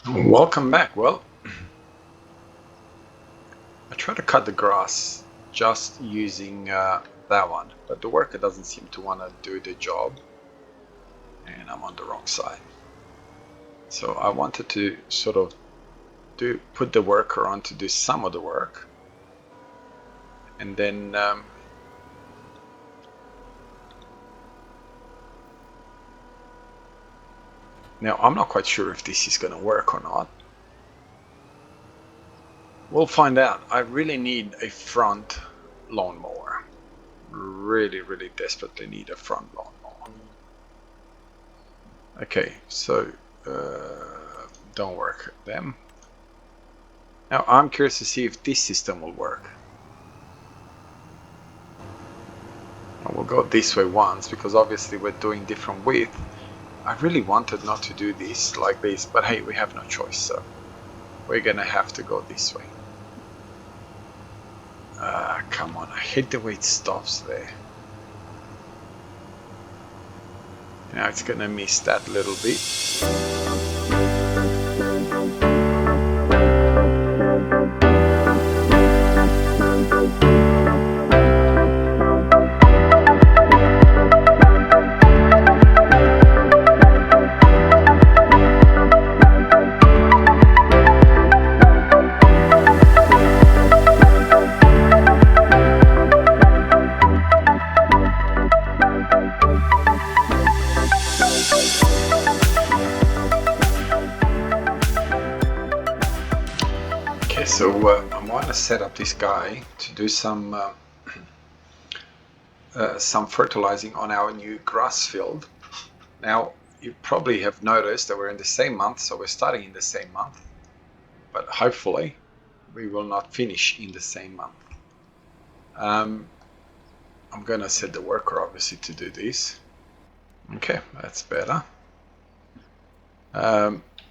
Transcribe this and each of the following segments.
Welcome back. Well, I tried to cut the grass just using that one, but the worker doesn't seem to want to do the job, and I'm on the wrong side. So I wanted to sort of put the worker on to do some of the work, and then now I'm not quite sure if this is going to work or not. We'll find out. I really need a front lawnmower. Really, really desperately need a front lawnmower. Okay, so don't work them. Now I'm curious to see if this system will work. We'll go this way once because obviously we're doing different width. I really wanted not to do this like this, but hey, we have no choice, so we're gonna have to go this way. Come on, I hate the way it stops there. Now it's gonna miss that little bit. So I want to set up this guy to do some fertilizing on our new grass field. Now you probably have noticed that we're in the same month, so we're starting in the same month, but hopefully we will not finish in the same month. I'm gonna set the worker obviously to do this. Okay, that's better.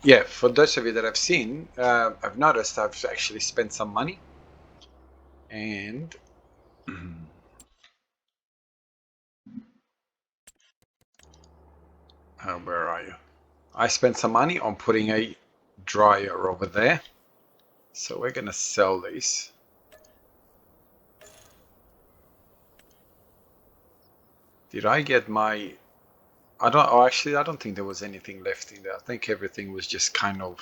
Yeah, for those of you that have seen, I've noticed I've actually spent some money, and where are you? I spent some money on putting a dryer over there, so we're gonna sell these. Did I get my? I don't. Oh, actually, I don't think there was anything left in there. I think everything was just kind of.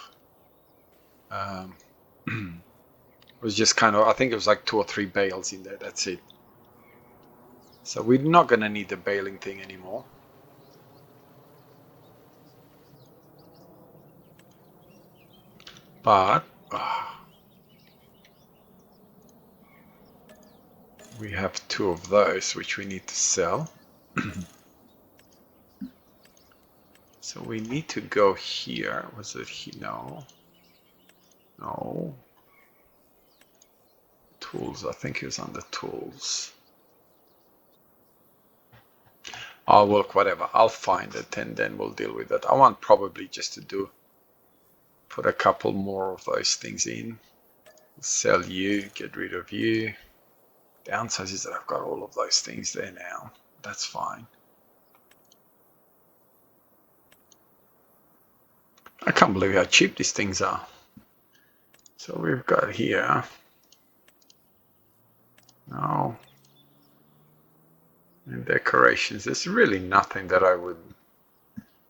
Was just kind of. I think it was like 2 or 3 bales in there. That's it. So we're not gonna need the baling thing anymore. But we have 2 of those which we need to sell. So we need to go here. Was it here? No. No. Tools. I think it was under tools. Oh, well, whatever. I'll find it and then we'll deal with it. I want probably just to put a couple more of those things in. Sell you, get rid of you. Downside is that I've got all of those things there now. That's fine. I can't believe how cheap these things are. So we've got here. No. And decorations. There's really nothing that I would.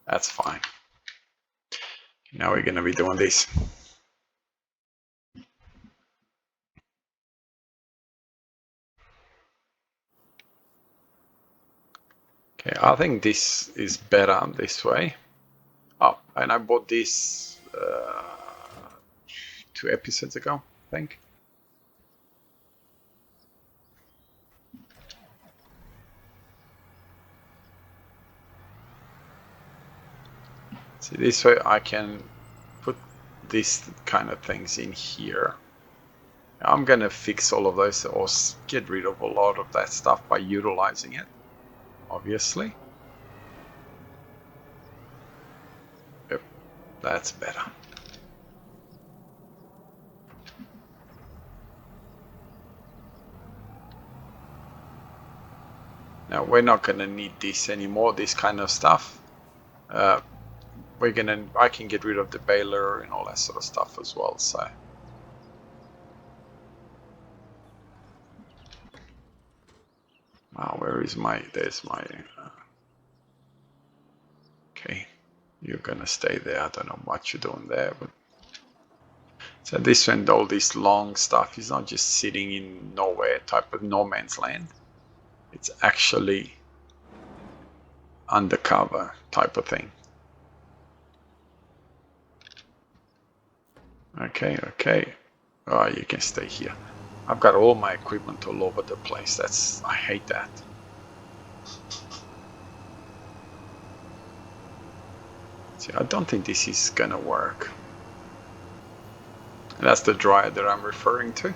That's fine. Now we're going to be doing this. Okay, I think this is better this way. Oh, and I bought this 2 episodes ago, I think. See, this way I can put these kind of things in here. I'm gonna fix all of those or get rid of a lot of that stuff by utilizing it, obviously. Yep, that's better. Now we're not gonna need this anymore, this kind of stuff. I can get rid of the baler and all that sort of stuff as well. So wow, where is my? There's my. Okay, you're gonna stay there. I don't know what you're doing there, but so this and all this long stuff is not just sitting in nowhere type of no man's land. It's actually undercover type of thing. Okay, okay. Oh, you can stay here. I've got all my equipment all over the place. I hate that. See, I don't think this is gonna work. And that's the dryer that I'm referring to.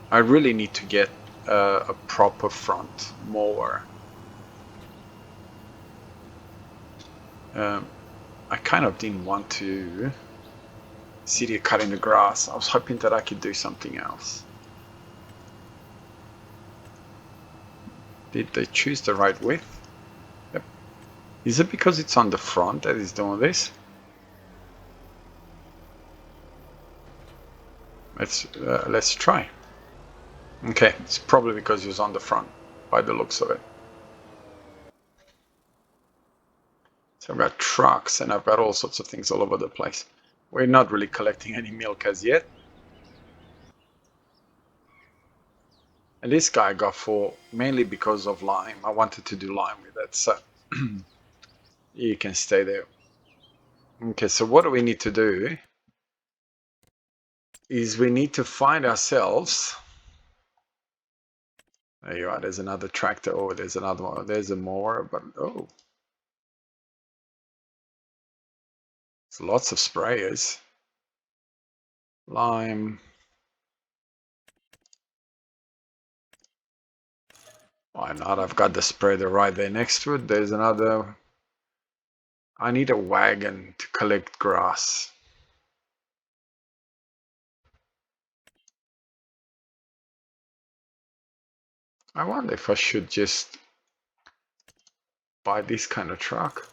I really need to get a proper front mower. I kind of didn't want to sit here cutting the grass. I was hoping that I could do something else. Did they choose the right width? Yep. Is it because it's on the front that is doing this? Let's try. Okay, it's probably because it's on the front, by the looks of it. So I've got trucks and I've got all sorts of things all over the place. We're not really collecting any milk as yet. And this guy got full mainly because of lime. I wanted to do lime with it, so you can stay there. Okay, so what do we need to do is we need to find ourselves. There you are, there's another tractor. Oh, there's another one. There's a mower, but oh. There's lots of sprayers. Lime. Why not? I've got the spreader right there next to it. There's another. I need a wagon to collect grass. I wonder if I should just buy this kind of truck.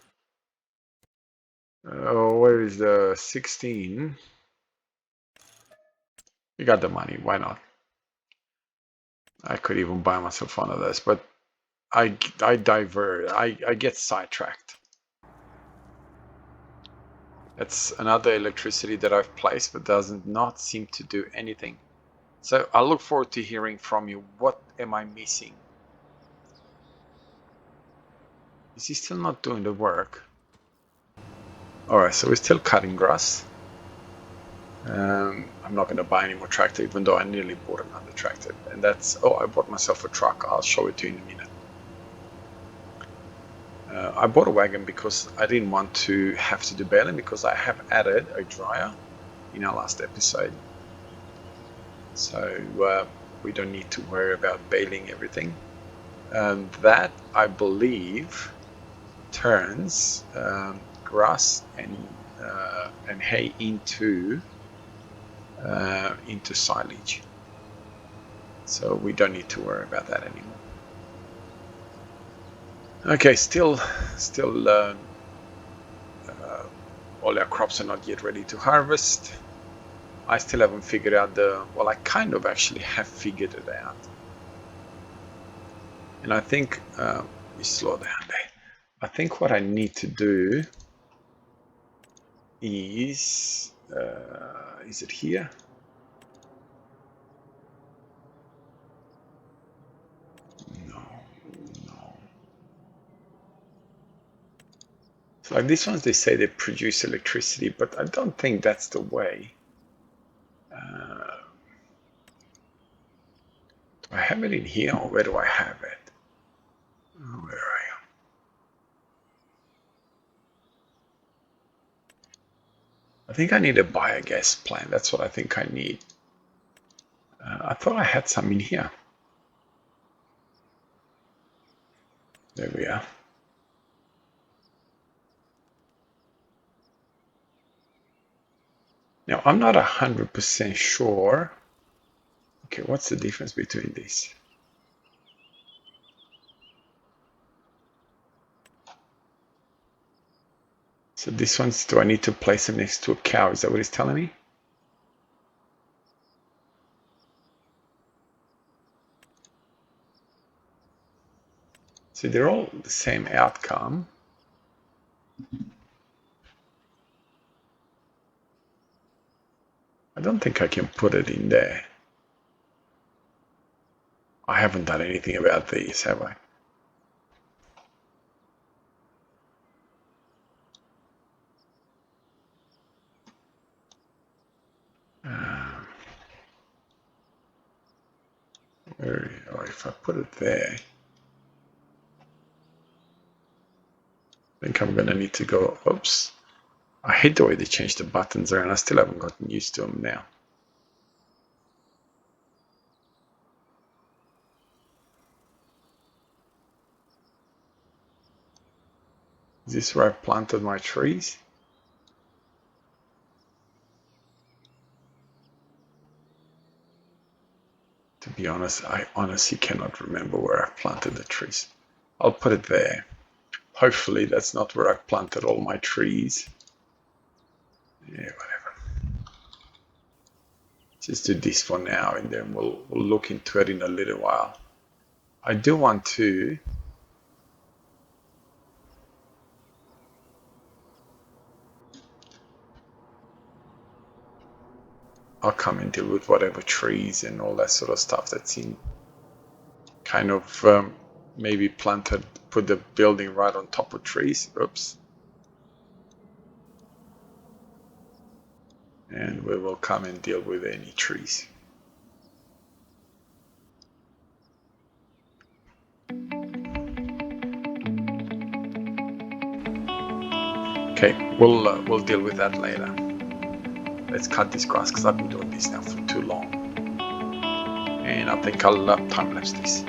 Oh, where is the 16? You got the money, why not? I could even buy myself one of those, but I divert, I get sidetracked. That's another electricity that I've placed, but does not seem to do anything. So I look forward to hearing from you. What am I missing? Is he still not doing the work? Alright, so we're still cutting grass. I'm not going to buy any more tractor, even though I nearly bought another tractor. And that's, oh, I bought myself a truck. I'll show it to you in a minute. I bought a wagon because I didn't want to have to do baling, because I have added a dryer in our last episode. So we don't need to worry about baling everything. That, I believe, turns grass and hay into silage. So we don't need to worry about that anymore. Okay, still all our crops are not yet ready to harvest. I still haven't figured out well, I kind of actually have figured it out. And I think, we slow down there. I think what I need to do is it here? No. So like these ones, they say they produce electricity, but I don't think that's the way. Do I have it in here, or where do I have it? Where are you? I think I need a biogas plant. That's what I think I need. I thought I had some in here. There we are. Now, I'm not 100% sure. Okay, what's the difference between these? So this one's, do I need to place them next to a cow? Is that what he's telling me? So they're all the same outcome. I don't think I can put it in there. I haven't done anything about these, have I? Or if I put it there, I think I'm gonna need to go, oops. I hate the way they changed the buttons around. I still haven't gotten used to them now. Is this where I planted my trees? To be honest, I honestly cannot remember where I planted the trees. I'll put it there. Hopefully that's not where I planted all my trees. Yeah, whatever. Just do this for now, and then we'll look into it in a little while. I do want to I'll come and deal with whatever trees and all that sort of stuff that's in kind of maybe planted, put the building right on top of trees. Oops. And we will come and deal with any trees. Okay, we'll deal with that later. Let's cut this grass because I've been doing this now for too long. And I think I'll time-lapse this.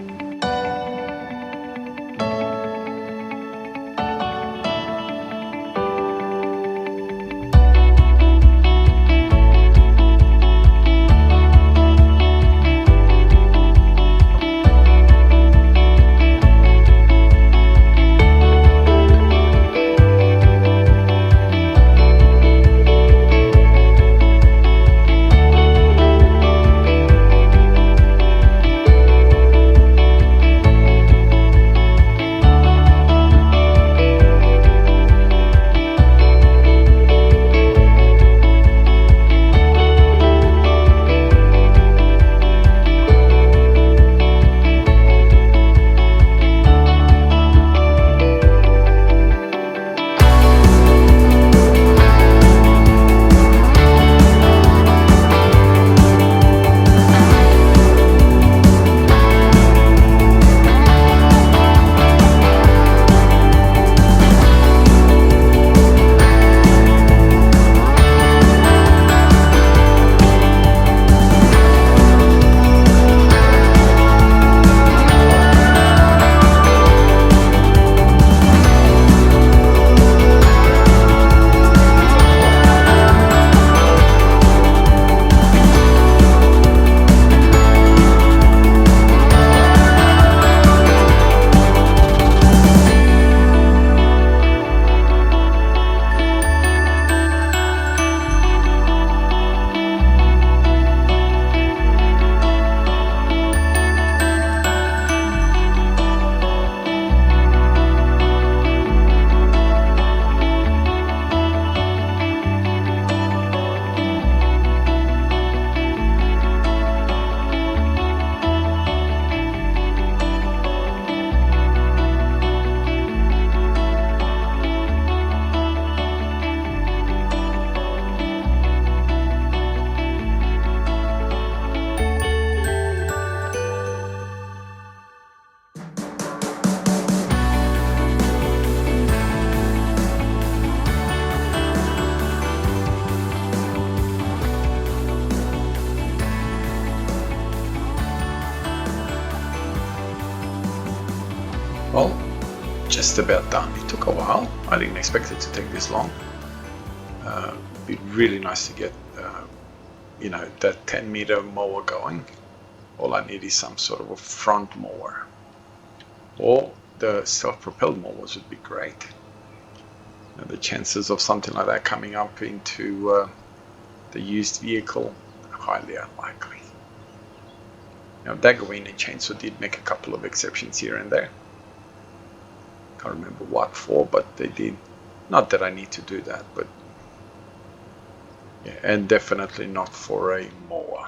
Well, just about done. It took a while. I didn't expect it to take this long. It'd be really nice to get, that 10-meter mower going. All I need is some sort of a front mower. Or the self-propelled mowers would be great. The chances of something like that coming up into the used vehicle are highly unlikely. Now, Daggerwin and ChainSaw did make a couple of exceptions here and there. Can't remember what for, but they did. Not that I need to do that, but yeah, and definitely not for a mower.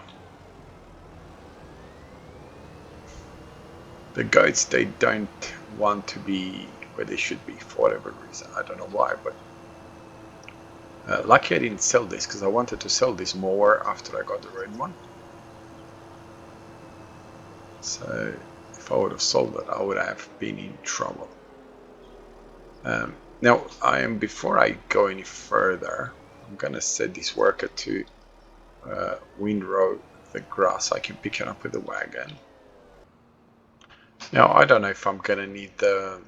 The goats, they don't want to be where they should be for whatever reason. I don't know why, but lucky I didn't sell this, because I wanted to sell this mower after I got the red one. So if I would have sold it, I would have been in trouble. Now, before I go any further, I'm going to set this worker to windrow the grass. I can pick it up with the wagon. Now, I don't know if I'm going to need the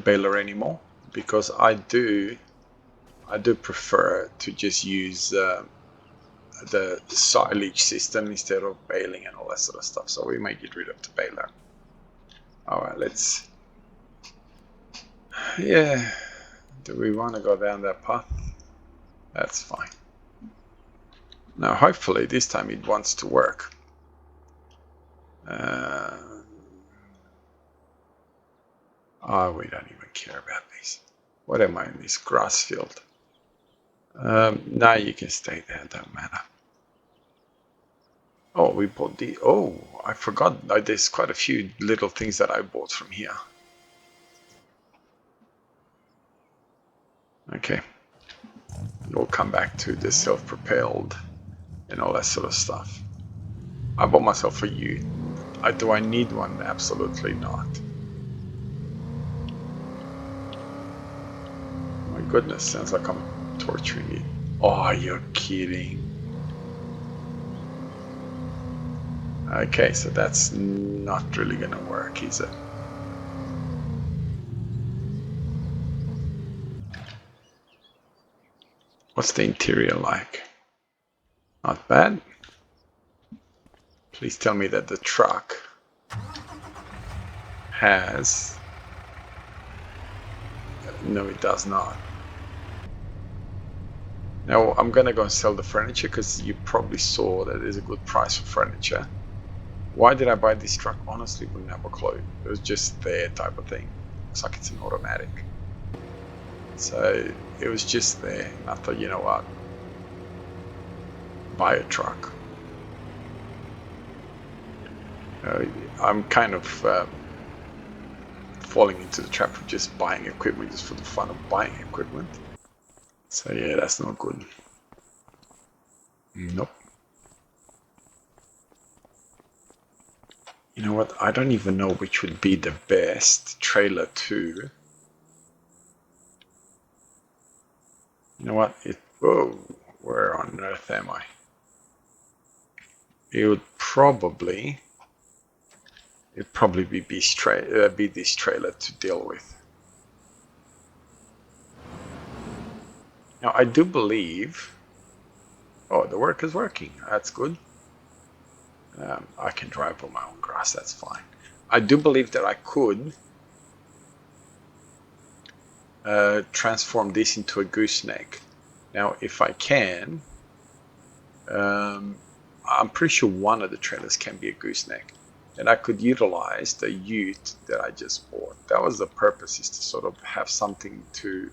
baler anymore, because I do prefer to just use the silage system instead of baling and all that sort of stuff. So we might get rid of the baler. All right, let's. Yeah, do we want to go down that path? That's fine. Now, hopefully this time it wants to work. Oh, we don't even care about this. What am I in this grass field? Now you can stay there, don't matter. Oh, we bought the. Oh, I forgot. There's quite a few little things that I bought from here. Okay. We'll come back to the self-propelled and all that sort of stuff. I bought myself a ute. Do I need one? Absolutely not. My goodness, sounds like I'm torturing you. Oh, you're kidding. Okay, so that's not really gonna work, is it? What's the interior like? Not bad. Please tell me that the truck has... No, it does not. Now, I'm gonna go and sell the furniture, because you probably saw that there's a good price for furniture. Why did I buy this truck? Honestly, wouldn't have a clue. It was just there type of thing. Looks like it's an automatic. So it was just there. And I thought, you know what? Buy a truck. I'm kind of falling into the trap of just buying equipment just for the fun of buying equipment. So yeah, that's not good. Nope. You know what? I don't even know which would be the best trailer to. You know what? Whoa, where on earth am I? It'd probably be this trailer to deal with. Now I do believe. Oh, the work is working. That's good. I can drive on my own grass. That's fine. I do believe that I could transform this into a gooseneck. Now, if I can, I'm pretty sure one of the trailers can be a gooseneck, and I could utilize the ute that I just bought. That was the purpose, is to sort of have something to.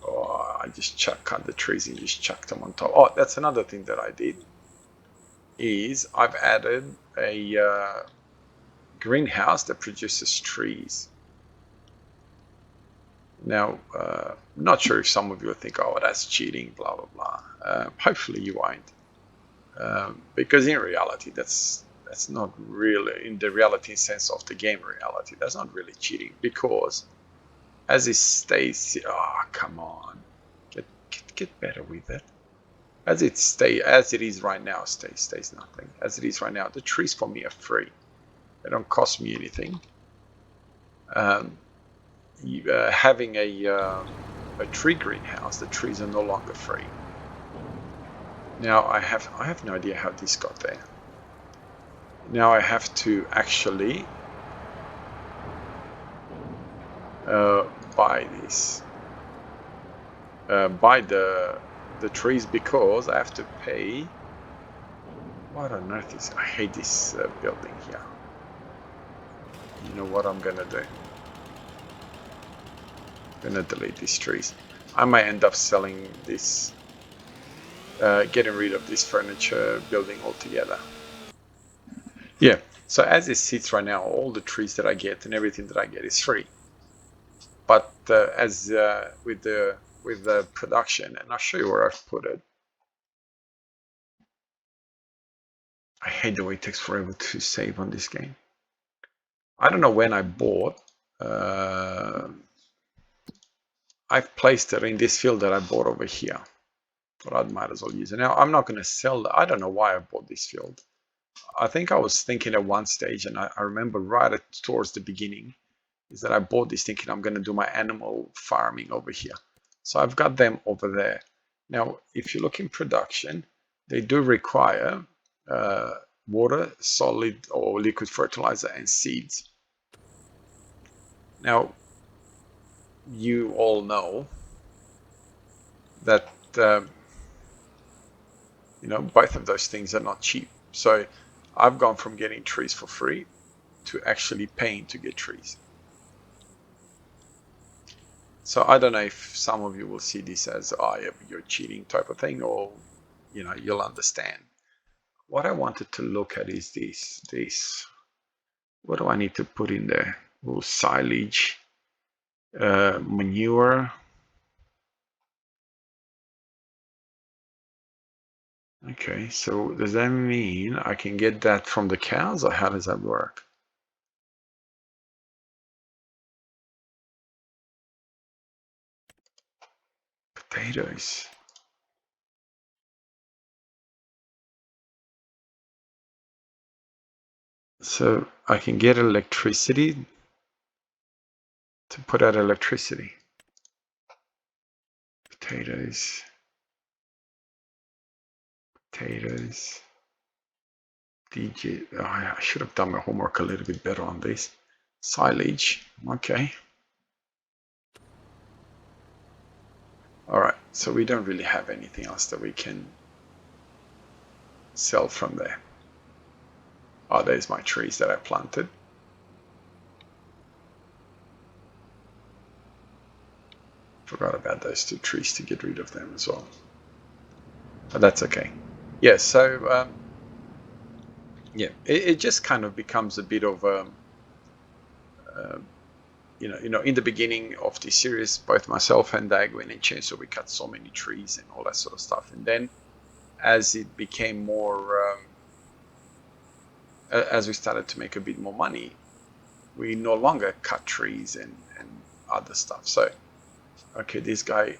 Oh, I just cut the trees and just chucked them on top. Oh, that's another thing that I did. Is I've added a greenhouse that produces trees. Now, not sure if some of you will think, oh, that's cheating, blah, blah, blah. Hopefully you won't. Because in reality, that's not really, in the reality sense of the game reality, that's not really cheating, because as it stays, oh, come on, get better with it. As it is right now, stays nothing. As it is right now, the trees for me are free. They don't cost me anything. Having a tree greenhouse, the trees are no longer free. Now I have no idea how this got there. Now I have to actually buy this, buy the trees, because I have to pay. What on earth is? I hate this building here. You know what I'm gonna do? I'm gonna delete these trees. I might end up selling this, getting rid of this furniture building altogether. Yeah, so as it sits right now, all the trees that I get and everything that I get is free. But as with the production, and I'll show you where I've put it. I hate the way it takes forever to save on this game. I don't know when I bought. I've placed it in this field that I bought over here. But I might as well use it. Now, I'm not going to sell that. I don't know why I bought this field. I think I was thinking at one stage, and I remember right towards the beginning, is that I bought this thinking I'm going to do my animal farming over here. So I've got them over there. Now, if you look in production, they do require water, solid or liquid fertilizer, and seeds. Now, you all know that you know, both of those things are not cheap. So I've gone from getting trees for free to actually paying to get trees. So I don't know if some of you will see this as, oh, yeah, you're cheating type of thing, or, you know, you'll understand. What I wanted to look at is this. What do I need to put in there? Oh, silage, manure. Okay, so does that mean I can get that from the cows, or how does that work? Potatoes. So I can get electricity to put out electricity. Potatoes. Potatoes. DJ. Oh, I should have done my homework a little bit better on this. Silage. Okay. All right. So we don't really have anything else that we can sell from there. Oh, there's my trees that I planted. Forgot about those 2 trees to get rid of them as well. But that's okay. Yeah, so yeah, it just kind of becomes a bit of you know, in the beginning of the series, both myself and Daggerwin and ChainSaw, we cut so many trees and all that sort of stuff. And then as it became more, as we started to make a bit more money, we no longer cut trees and other stuff. So, okay, this guy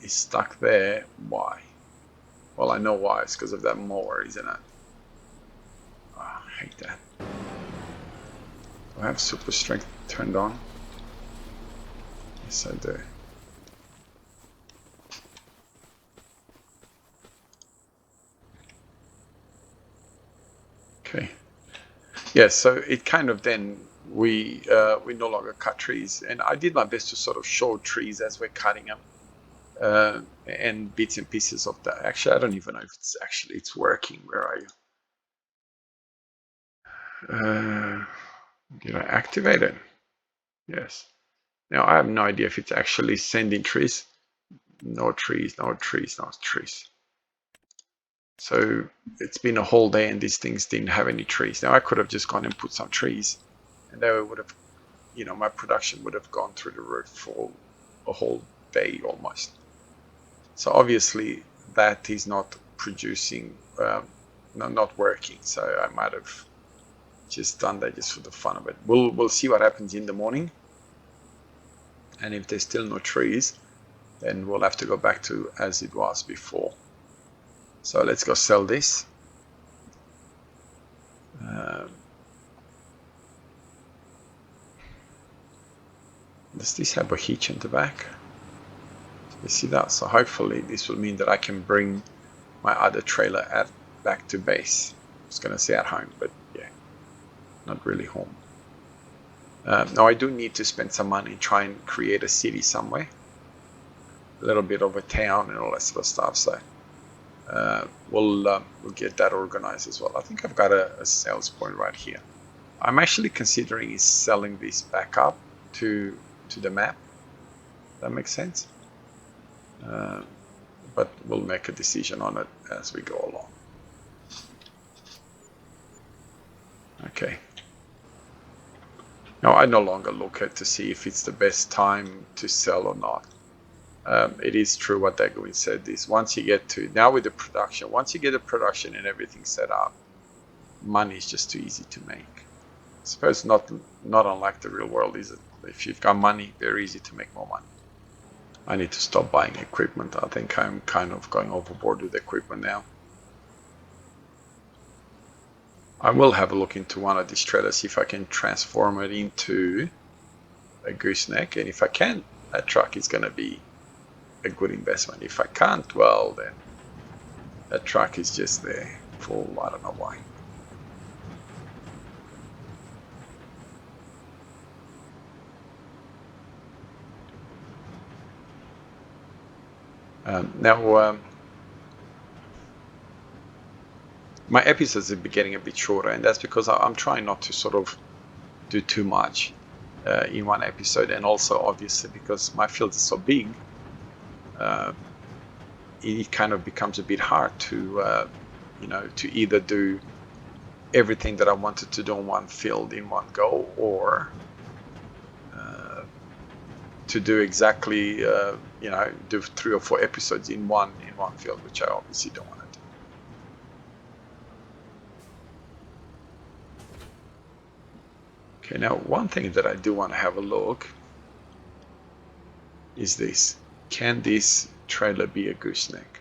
is stuck there. Why? Well, I know why. It's because of that mower, isn't it? Oh, I hate that. Do I have super strength turned on? Yes, I do. Okay. Yeah, so it kind of then we no longer cut trees, and I did my best to sort of show trees as we're cutting them, and bits and pieces of that. Actually, I don't even know if it's working. Where are you? Did I activate it? Yes. Now I have no idea if it's actually sending trees. No trees, no trees, no trees. So it's been a whole day and these things didn't have any trees. Now I could have just gone and put some trees, and then it would have, you know, my production would have gone through the roof for a whole day almost. So obviously that is not producing, not working. So I might have just done that just for the fun of it. We'll see what happens in the morning, and if there's still no trees, then we'll have to go back to as it was before. So let's go sell this. Does this have a hitch in the back? You see that? So hopefully this will mean that I can bring my other trailer back to base. I was going to say at home, but yeah, not really home. Now I do need to spend some money and try and create a city somewhere, a little bit of a town and all that sort of stuff. So we'll get that organized as well. I think I've got a sales point right here. I'm actually considering is selling this back up to the map. That makes sense. But we'll make a decision on it as we go along. Okay. Now I no longer look at to see if it's the best time to sell or not. It is true what Daggerwin said is once you get to, now with the production, once you get the production and everything set up, money is just too easy to make. I suppose not unlike the real world, is it? If you've got money, very easy to make more money. I need to stop buying equipment. I think I'm kind of going overboard with equipment now. I will have a look into one of these trailers, see if I can transform it into a gooseneck, and if I can, that truck is going to be a good investment. If I can't, well, then that truck is just there for I don't know why. Now, my episodes have been getting a bit shorter, and that's because I'm trying not to sort of do too much in one episode, and also obviously because my field is so big, it kind of becomes a bit hard to to either do everything that I wanted to do in one field in one go, or to do exactly do 3 or 4 episodes in one field, which I obviously don't want to do. Okay, now one thing that I do want to have a look is this. Can this trailer be a gooseneck?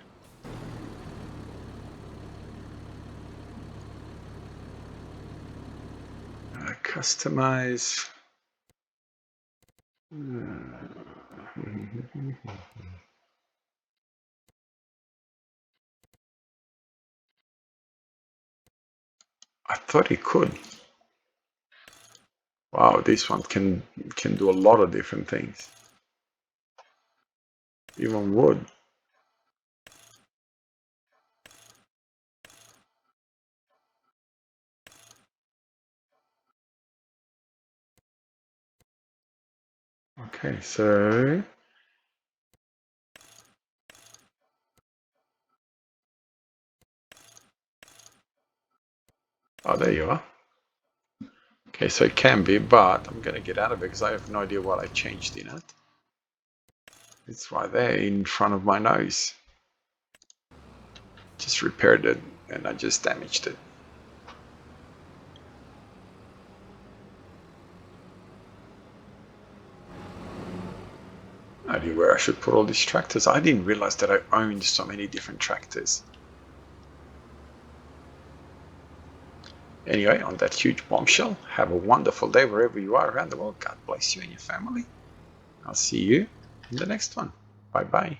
Customize. I thought it could. Wow, this one can do a lot of different things. Even wood. Okay, so there you are. Okay, so it can be, but I'm going to get out of it because I have no idea what I changed in it. It's right there in front of my nose. Just repaired it and I just damaged it. No idea where I should put all these tractors. I didn't realize that I owned so many different tractors. Anyway, on that huge bombshell, have a wonderful day wherever you are around the world. God bless you and your family. I'll see you in the next one. Bye-bye.